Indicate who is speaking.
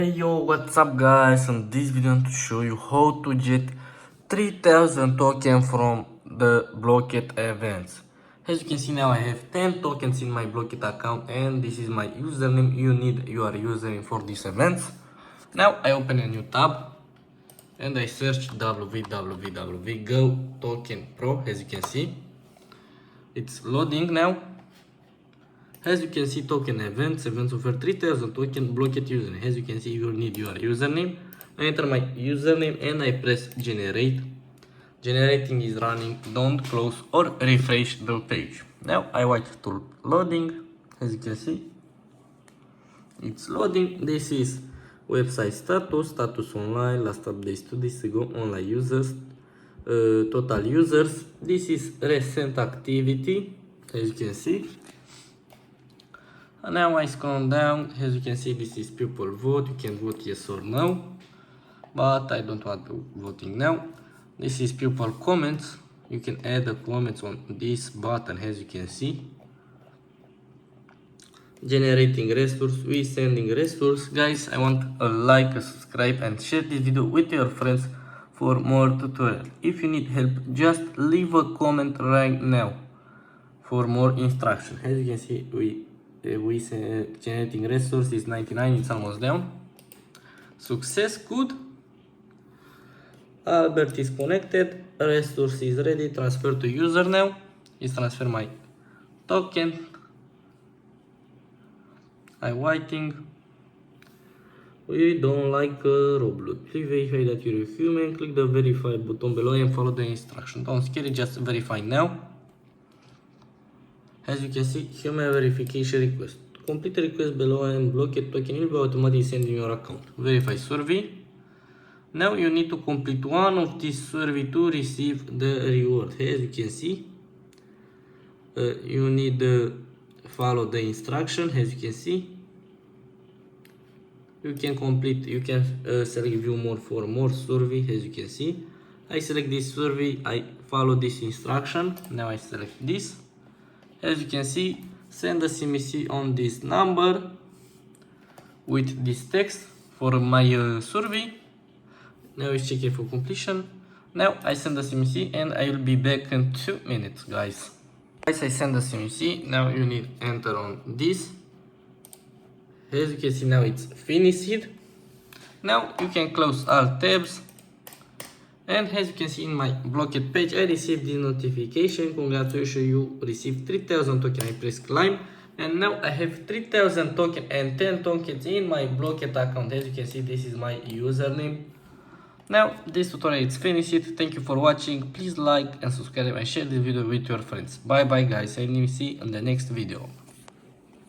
Speaker 1: Hey yo, what's up guys? In this video I'm to show you how to get 3000 tokens from the Blooket events. As you can see now I have 10 tokens in my Blooket account and this is my username. You need your username for these events. Now I open a new tab and I search www.go token pro. As you can see it's loading now. As you can see, token events offer 3000 token Blooket username. As you can see, you need your username. I enter my username and I press generate. Generating is running. Don't close or refresh the page. Now I wait to loading. As you can see, it's loading. This is website status online, last update 2 days ago, online users, total users. This is recent activity, as you can see. And now I scroll down. As you can see, this is people vote. You can vote yes or no, but I don't want to voting now. This is people comments. You can add the comments on this button. As you can see, generating resource, we sending resource. Guys, I want a like, a subscribe and share this video with your friends for more tutorials. If you need help, just leave a comment right now for more instruction. As you can see, we generating resource is 99. It's almost down. Success, good. Albert is connected. Resource is ready. Transfer to user now. Is transfer my token. I'm waiting. We don't like Roblox. Please verify that you're a human. Click the verify button below and follow the instruction. Don't scare it, just verify now. As you can see, human verification request. Complete the request below and Blooket token will be automatically sent in your account. Verify survey. Now you need to complete one of these survey to receive the reward. As you can see, you need to follow the instruction. As you can see, you can complete. You can select view more for more survey. As you can see, I select this survey. I follow this instruction. Now I select this. As you can see, send a CMC on this number with this text for my survey. Now it's checking for completion. Now I send the CMC and I will be back in 2 minutes, guys. Guys, I send the CMC. Now you need enter on this. As you can see, now it's finished. Now you can close all tabs. And as you can see in my Blooket page, I received this notification. Congratulations, you received 3000 tokens. I press climb. And now I have 3000 tokens and 10 tokens in my Blooket account. As you can see, this is my username. Now this tutorial is finished. Thank you for watching. Please like and subscribe and share this video with your friends. Bye bye guys, and we see you in the next video.